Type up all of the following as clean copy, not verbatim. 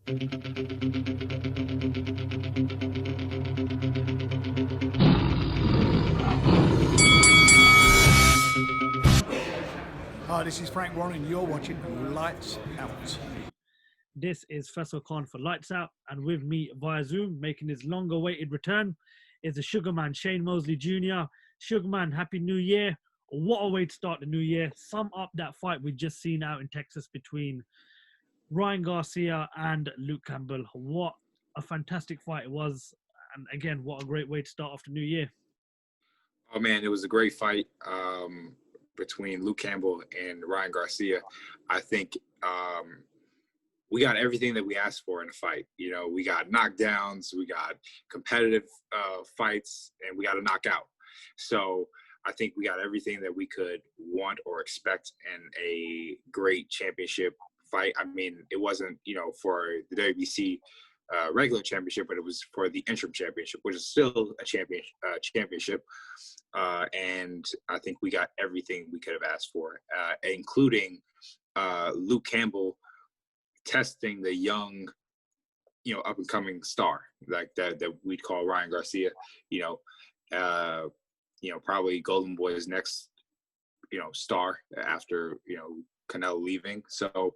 Hi, this is Frank Warren. You're watching Lights Out. This is FAISAL Khan for Lights Out, and with me via Zoom, making his long-awaited return, is the Sugarman Shane Mosley Jr. Sugarman, Happy New Year. What a way to start the new year. Sum up that fight we just seen out in Texas between Ryan Garcia and Luke Campbell. What a fantastic fight it was. And again, what a great way to start off the new year. Oh, man, it was a great fight between Luke Campbell and Ryan Garcia. I think we got everything that we asked for in a fight. You know, we got knockdowns, we got competitive fights, and we got a knockout. So I think we got everything that we could want or expect in a great championship fight. I mean, it wasn't, for the WBC regular championship, but it was for the interim championship, which is still a championship. And I think we got everything we could have asked for, including Luke Campbell testing the young, up and coming star like that we'd call Ryan Garcia. Probably Golden Boy's next, star after Canelo leaving. So,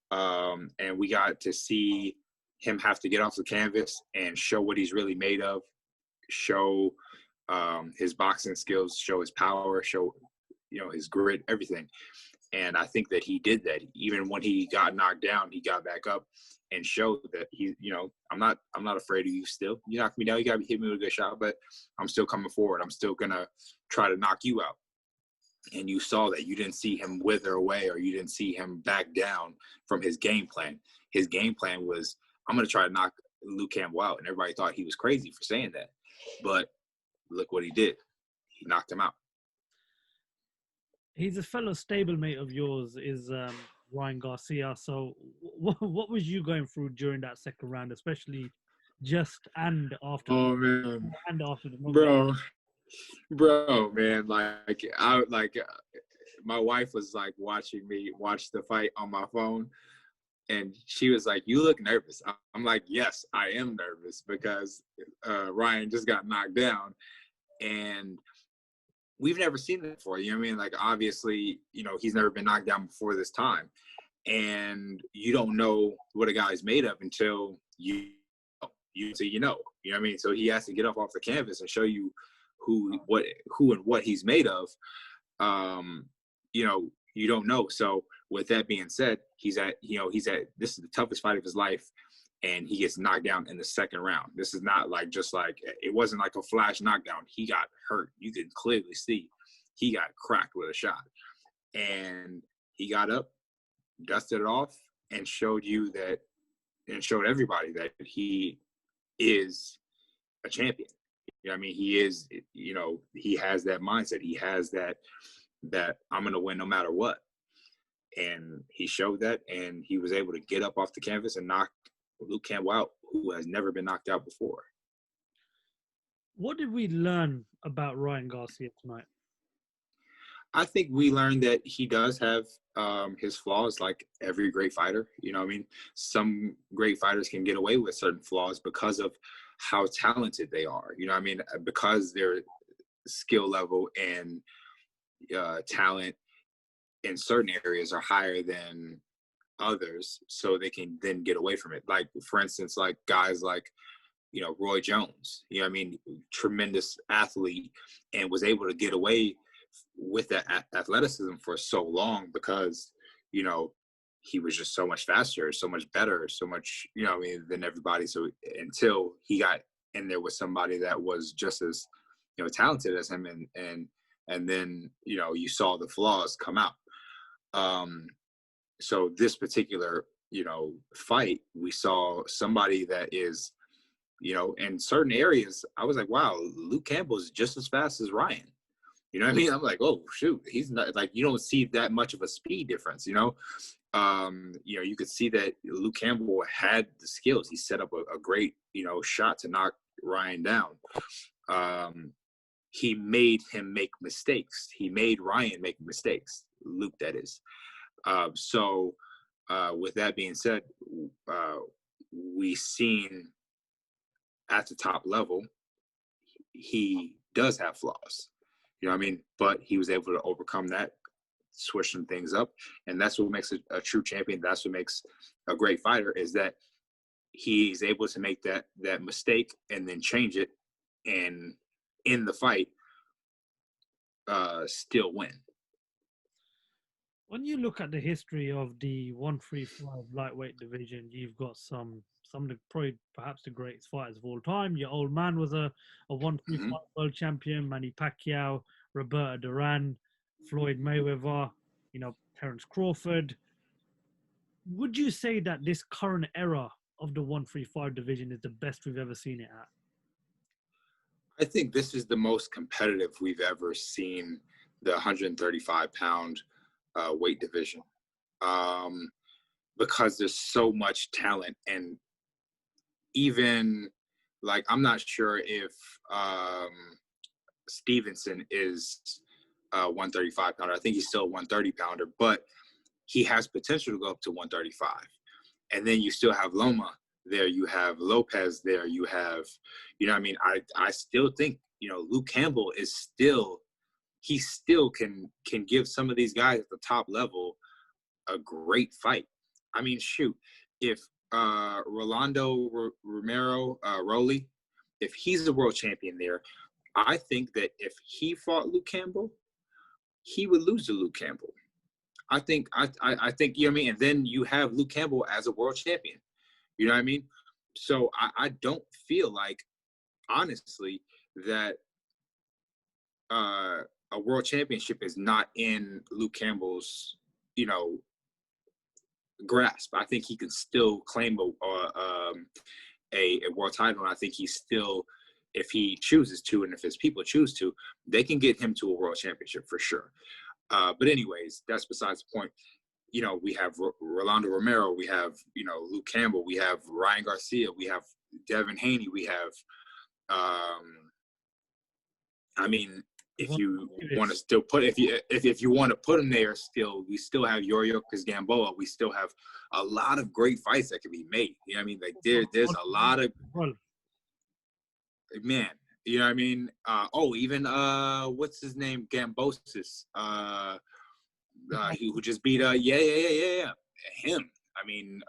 and we got to see him have to get off the canvas and show what he's really made of, show his boxing skills, show his power, show his grit, everything. And I think that he did that. Even when he got knocked down, he got back up and showed that I'm not afraid of you still. You knock me down, you gotta hit me with a good shot, but I'm still coming forward. I'm still gonna try to knock you out. And you saw that. You didn't see him wither away, or you didn't see him back down from his game plan. His game plan was, I'm gonna try to knock Luke Campbell out. And everybody thought he was crazy for saying that. But look what he did. He knocked him out. He's a fellow stablemate of yours, is Ryan Garcia. So what was you going through during that second round, especially just and after? Oh, man. And after the moment? Bro, man, my wife was like watching me watch the fight on my phone, and she was like, "You look nervous." I'm like, "Yes, I am nervous because Ryan just got knocked down, and we've never seen it before." You know what I mean? Like, obviously, he's never been knocked down before this time, and you don't know what a guy's made of until you know. You know what I mean? So he has to get up off the canvas and show you who and what he's made of. You don't know. So with that being said, he's at this is the toughest fight of his life, and he gets knocked down in the second round. This is not it wasn't like a flash knockdown. He got hurt. You can clearly see he got cracked with a shot, and he got up, dusted it off, and showed everybody that he is a champion. I mean, he is, he has that mindset. He has that I'm going to win no matter what. And he showed that, and he was able to get up off the canvas and knock Luke Campbell out, who has never been knocked out before. What did we learn about Ryan Garcia tonight? I think we learned that he does have his flaws, like every great fighter. You know what I mean? Some great fighters can get away with certain flaws because of how talented they are. You know what I mean? Because their skill level and talent in certain areas are higher than others, so they can then get away from it. Like, for instance, like guys like, Roy Jones, I mean, tremendous athlete, and was able to get away with that athleticism for so long because, he was just so much faster, so much better, so much, than everybody. So until he got in there with somebody that was just as, talented as him, and then, you saw the flaws come out. So this particular, fight, we saw somebody that is, in certain areas, I was like, wow, Luke Campbell is just as fast as Ryan. You know what I mean? I'm like, oh, shoot, he's not, like, you don't see that much of a speed difference, you could see that Luke Campbell had the skills. He set up a great, shot to knock Ryan down. He made him make mistakes. He made Ryan make mistakes, Luke, that is. So with that being said, we've seen at the top level, he does have flaws. You know what I mean? But he was able to overcome that, switch some things up, and that's what makes a true champion. That's what makes a great fighter, is that he's able to make that mistake and then change it, and in the fight, still win. When you look at the history of the 135 lightweight division, you've got some of the probably perhaps the greatest fighters of all time. Your old man was a 135 world champion, Manny Pacquiao, Roberto Duran, Floyd Mayweather, Terence Crawford. Would you say that this current era of the 135 division is the best we've ever seen it at? I think this is the most competitive we've ever seen the 135-pound weight division, because there's so much talent. And even, like, I'm not sure if Stevenson is a 135-pounder. I think he's still a 130-pounder, but he has potential to go up to 135. And then you still have Loma there, you have Lopez there, you have, I still think, Luke Campbell is still, he still can give some of these guys at the top level a great fight. I mean, shoot, if Rolando Romero Roli, if he's the world champion there, I think that if he fought Luke Campbell, he would lose to Luke Campbell. I think, you know what I mean? And then you have Luke Campbell as a world champion. You know what I mean? So I don't feel like, honestly, that a world championship is not in Luke Campbell's, grasp. I think he can still claim a world title, and I think he's still, if he chooses to, and if his people choose to, they can get him to a world championship for sure. But anyways, that's besides the point. We have Rolando Romero, we have, Luke Campbell, we have Ryan Garcia, we have Devin Haney, we have, if you want to still put, if you want to put him there still, we still have Yuriorkis Gamboa. We still have a lot of great fights that can be made. You know what I mean? Like there's a lot of, man, you know what I mean? Even, what's his name? Gambosis, who just beat, him. I mean,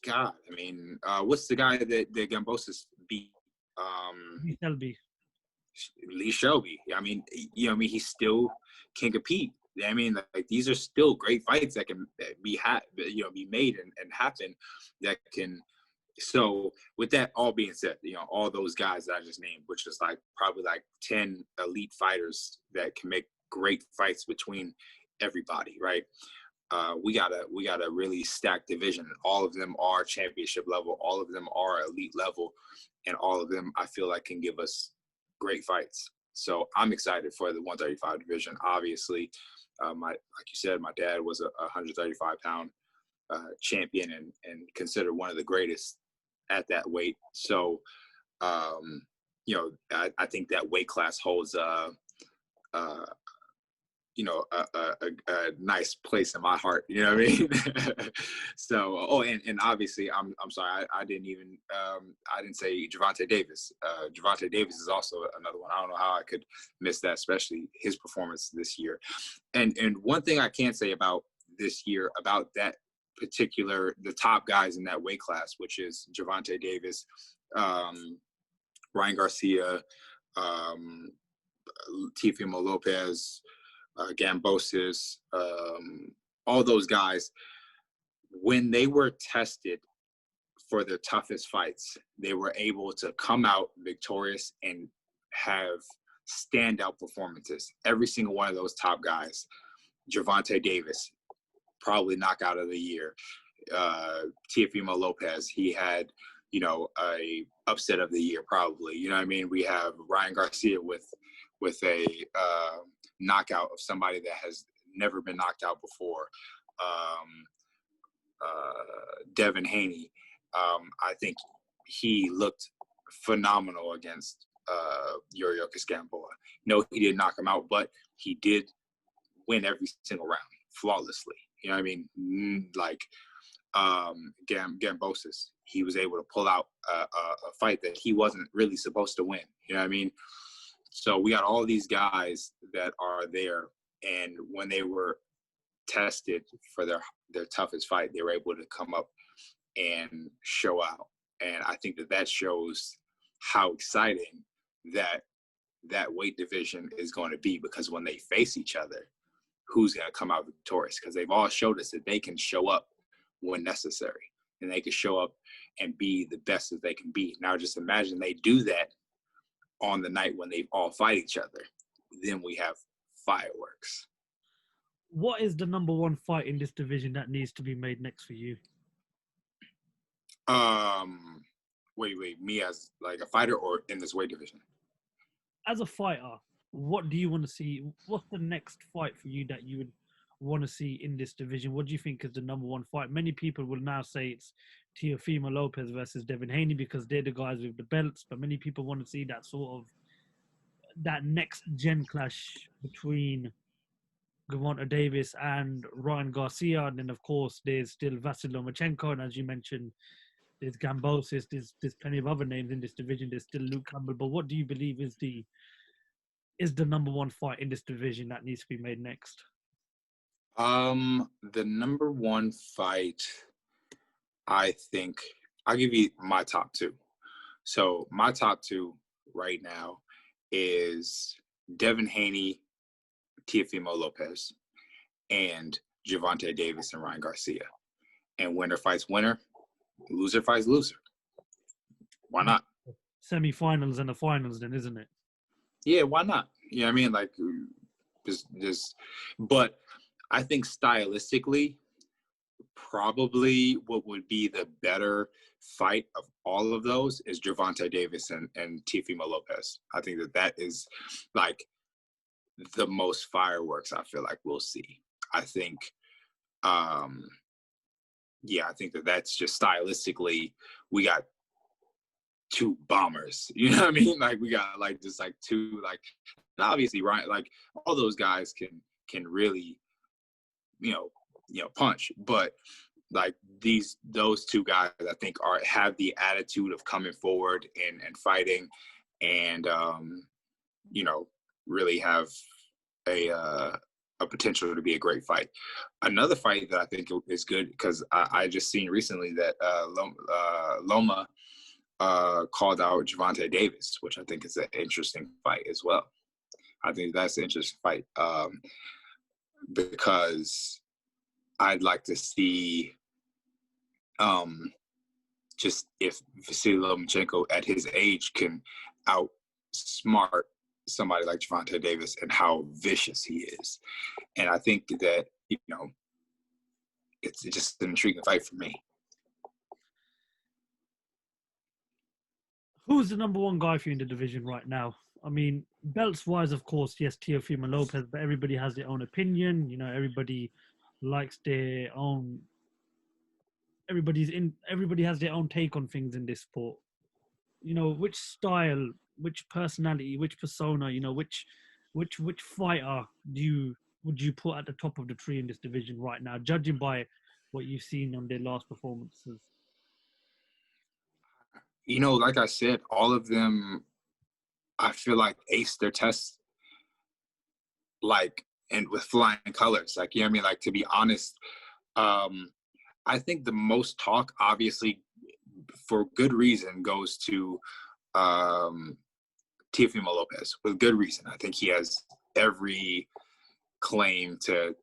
God, I mean, what's the guy that Gambosis beat? Lee Shelby. I mean, he still can compete. I mean, like these are still great fights that can be made and happen. That can. So with that all being said, all those guys that I just named, which is like probably like 10 elite fighters that can make great fights between everybody, right? We got a really stacked division. All of them are championship level. All of them are elite level, and all of them I feel like can give us great fights. So I'm excited for the 135 division. Obviously, like you said, my dad was a 135-pound champion and considered one of the greatest at that weight. So, I think that weight class holds a nice place in my heart. You know what I mean? So, and obviously, I'm sorry, I didn't even I didn't say Gervonta Davis. Gervonta Davis is also another one. I don't know how I could miss that, especially his performance this year. And one thing I can say about this year, about that particular, the top guys in that weight class, which is Gervonta Davis, Ryan Garcia, Teofimo Lopez, Gambosis, all those guys, when they were tested for their toughest fights, they were able to come out victorious and have standout performances. Every single one of those top guys. Gervonta Davis, probably knockout of the year. Teofimo Lopez, he had, a upset of the year probably. You know what I mean? We have Ryan Garcia with a knockout of somebody that has never been knocked out before. Devin Haney, I think he looked phenomenal against Yuriorkis Gamboa. No, he didn't knock him out, but he did win every single round flawlessly. You know what I mean? Like, Gambosis. He was able to pull out a fight that he wasn't really supposed to win. You know what I mean? So we got all these guys that are there, and when they were tested for their toughest fight, they were able to come up and show out. And I think that shows how exciting that weight division is going to be, because when they face each other, who's going to come out victorious? Because they've all showed us that they can show up when necessary, and they can show up and be the best that they can be. Now just imagine they do that on the night when they all fight each other. Then we have fireworks. What is the number one fight in this division that needs to be made next for you? Wait, me as like a fighter or in this weight division? As a fighter, what do you want to see? What's the next fight for you that you would want to see in this division? What do you think is the number one fight? Many people will now say it's Teofimo Lopez versus Devin Haney because they're the guys with the belts, but many people want to see that sort of that next gen clash between Gervonta Davis and Ryan Garcia. And then of course there's still Vasyl Lomachenko, and as you mentioned, there's Gambosis, there's plenty of other names in this division. There's still Luke Campbell. But what do you believe is the number one fight in this division that needs to be made next? The number one fight, I think I'll give you my top two. So my top two right now is Devin Haney, Teofimo Lopez, and Gervonta Davis and Ryan Garcia. And winner fights winner, loser fights loser. Why not? Semi-finals and the finals then, isn't it? Yeah, why not? You know what I mean? Like, just, but I think stylistically, probably what would be the better fight of all of those is Gervonta Davis and Teofimo Lopez. I think that is like the most fireworks I feel like we'll see. I think, I think that's just stylistically, we got two bombers. You know what I mean? Like we got like just like two, like obviously Ryan, like all those guys can really, you know, punch, but like those two guys I think have the attitude of coming forward and fighting, and you know, really have a potential to be a great fight. Another fight that I think is good, because I just seen recently that Loma called out Gervonta Davis, which I think is an interesting fight as well. I think that's an interesting fight because I'd like to see just if Vasyl Lomachenko at his age can outsmart somebody like Gervonta Davis and how vicious he is. And I think that, you know, it's just an intriguing fight for me. Who's the number one guy for you in the division right now? I mean, belts-wise, of course, yes, Teofimo Lopez, but everybody has their own opinion. You know, everybody likes their own. Everybody has their own take on things in this sport. You know, which style, which personality, which persona, you know, which fighter would you put at the top of the tree in this division right now, judging by what you've seen on their last performances? You know, like I said, all of them, I feel like aced their tests, like, and with flying colors. Like, you know what I mean? Like, to be honest, I think the most talk, obviously, for good reason, goes to Teofimo Lopez, with good reason. I think he has every claim to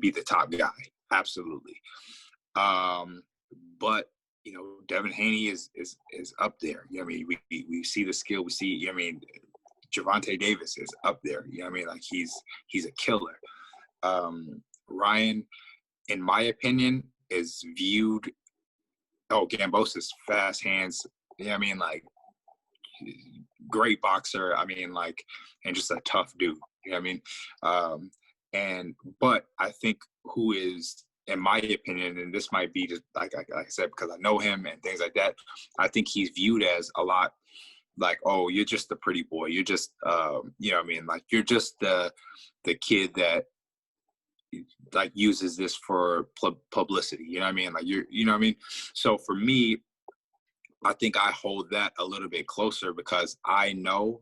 be the top guy, absolutely. But you know, Devin Haney is up there. You know what I mean? We see the skill. We see, you know what I mean, Gervonta Davis is up there. You know what I mean? Like he's a killer. Ryan, in my opinion, is viewed. Gambosis, fast hands. You know what I mean? Like great boxer. I mean, like, and just a tough dude. You know what I mean? But I think who is, in my opinion, and this might be just like I said, because I know him and things like that, I think he's viewed as a lot like, oh, you're just the pretty boy. You're just, you know what I mean? Like, you're just the kid that like uses this for publicity. You know what I mean? Like you know what I mean? So for me, I think I hold that a little bit closer because I know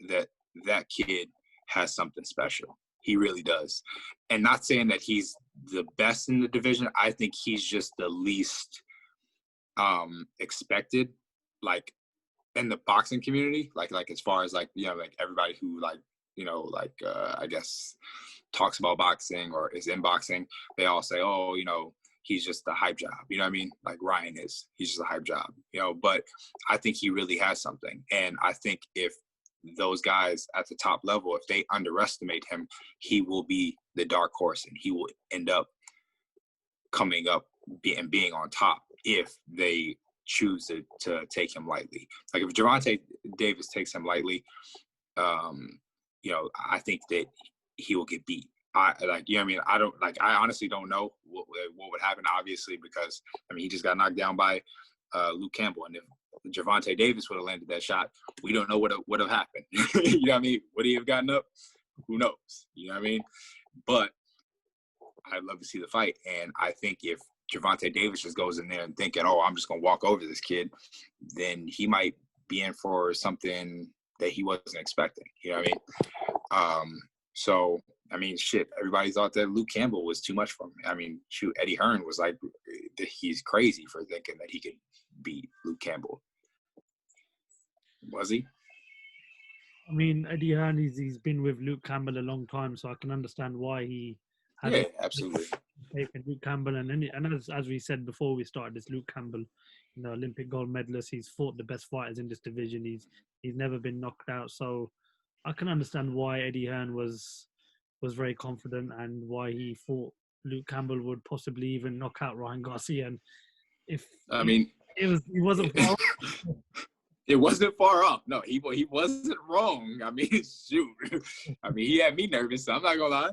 that that kid has something special. He really does. And not saying that he's the best in the division. I think he's just the least expected, like in the boxing community, like as far as like, you know, like everybody who like, you know, like I guess talks about boxing or is in boxing, they all say, oh, you know, he's just a hype job. You know what I mean? Like Ryan is. He's just a hype job, you know, but I think he really has something. And I think if those guys at the top level, if they underestimate him, he will be the dark horse and he will end up coming up being on top if they choose to take him lightly. Like if Gervonta Davis takes him lightly, you know, I think that he will get beat. I like, you know what I mean? I don't like, I honestly don't know what would happen, obviously, because I mean, he just got knocked down by Luke Campbell. And if Gervonta Davis would have landed that shot, we don't know what would have happened. You know what I mean? Would he have gotten up? Who knows? You know what I mean? But I'd love to see the fight. And I think if Gervonta Davis just goes in there and thinking, oh, I'm just going to walk over this kid, then he might be in for something that he wasn't expecting. You know what I mean? So, I mean, shit, everybody thought that Luke Campbell was too much for him. I mean, shoot, Eddie Hearn was like, he's crazy for thinking that he could beat Luke Campbell. Was he? I mean, Eddie Hearn, he's been with Luke Campbell a long time, so I can understand why he had absolutely taken Luke Campbell. And as we said before we started, this Luke Campbell, you know, Olympic gold medalist. He's fought the best fighters in this division. He's never been knocked out. So I can understand why Eddie Hearn was very confident and why he thought Luke Campbell would possibly even knock out Ryan Garcia. And he wasn't far off. It wasn't far off. No, he wasn't wrong. I mean, shoot. I mean, he had me nervous, so I'm not gonna lie.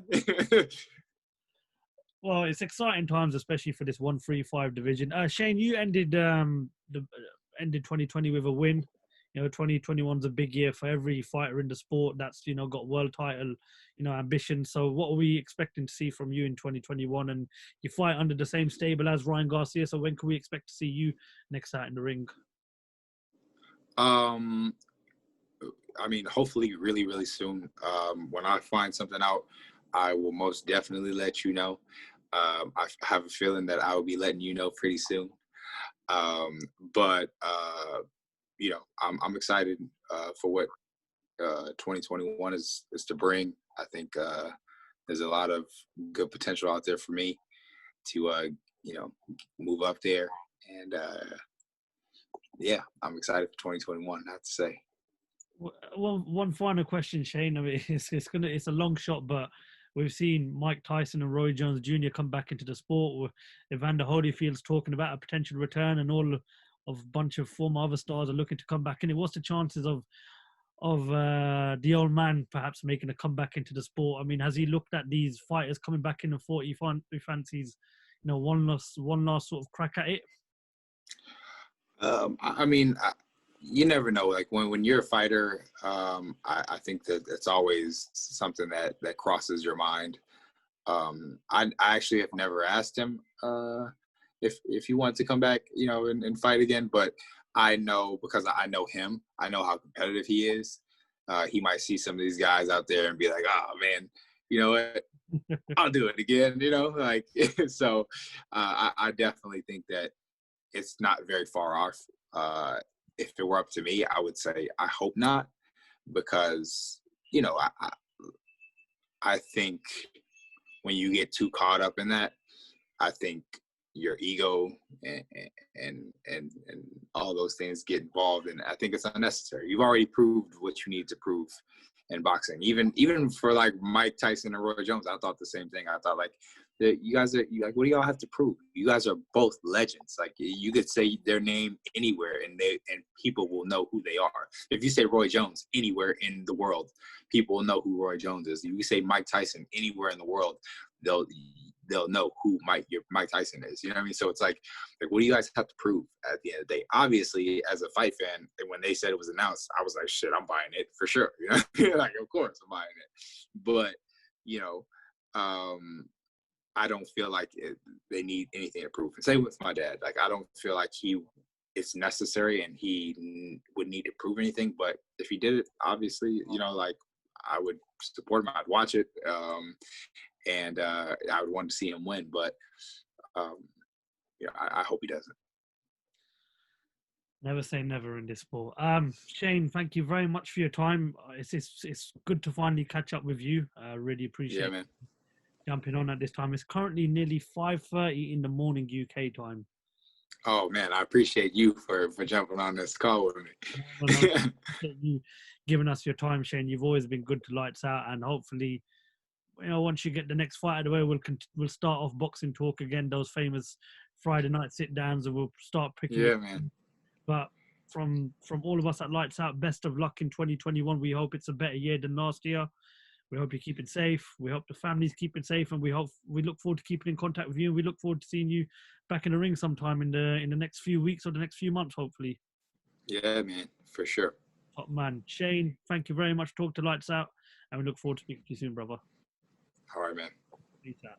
Well, it's exciting times, especially for this 135 division. Shane, you ended 2020 with a win. You know, 2021's a big year for every fighter in the sport that's, you know, got world title, you know, ambition. So what are we expecting to see from you in 2021? And you fight under the same stable as Ryan Garcia. So when can we expect to see you next out in the ring? I mean, hopefully really, really soon. When I find something out, I will most definitely let you know. I have a feeling that I will be letting you know pretty soon. But you know, I'm excited for what 2021 is to bring. I think there's a lot of good potential out there for me to you know, move up there, and yeah, I'm excited for 2021. I have to say. Well, one final question, Shane. I mean, it's a long shot, but we've seen Mike Tyson and Roy Jones Jr. come back into the sport. Evander Holyfield's talking about a potential return, and all of a bunch of former other stars are looking to come back in. What's the chances of the old man perhaps making a comeback into the sport? I mean, has he looked at these fighters coming back in and thought he fancies, you know, one last sort of crack at it? I mean, you never know. Like when you're a fighter, I think that it's always something that crosses your mind. I actually have never asked him if he wanted to come back, you know, and fight again. But I know, because I know him, I know how competitive he is. He might see some of these guys out there and be like, "Oh man, you know what? I'll do it again." You know, like so. I definitely think that it's not very far off. If it were up to me, I would say I hope not, because, you know, I think when you get too caught up in that, I think your ego and all those things get involved, and I think it's unnecessary. You've already proved what you need to prove in boxing. Even for like Mike Tyson and Roy Jones, I thought the same thing. I thought like, you guys are like, what do y'all have to prove? You guys are both legends. Like, you could say their name anywhere and people will know who they are. If you say Roy Jones anywhere in the world, people will know who Roy Jones is. If you say Mike Tyson anywhere in the world, they'll know who Mike Tyson is. You know what I mean? So it's like, what do you guys have to prove at the end of the day? Obviously, as a fight fan, when they said it was announced, I was like, shit, I'm buying it for sure. You know, like, of course I'm buying it. But, you know, I don't feel like they need anything to prove. And same with my dad. Like, I don't feel like it's necessary and he would need to prove anything. But if he did it, obviously, you know, like, I would support him. I'd watch it. And I would want to see him win. But, yeah, I hope he doesn't. Never say never in this sport. Shane, thank you very much for your time. It's good to finally catch up with you. I really appreciate Man. jumping on at this time. It's currently nearly 5:30 in the morning UK time. Oh man, I appreciate you for jumping on this call with me. Appreciate you giving us your time, Shane. You've always been good to Lights Out, and hopefully, you know, once you get the next fight out of the way, we'll start off boxing talk again. Those famous Friday night sit downs, and we'll start picking. Yeah, man. But from all of us at Lights Out, best of luck in 2021. We hope it's a better year than last year. We hope you keep it safe. We hope the families keep it safe, and we look forward to keeping in contact with you. And we look forward to seeing you back in the ring sometime in the next few weeks or the next few months, hopefully. Yeah, man, for sure. Top man, Shane, thank you very much. Talk to Lights Out, and we look forward to speaking to you soon, brother. All right, man. Peace out.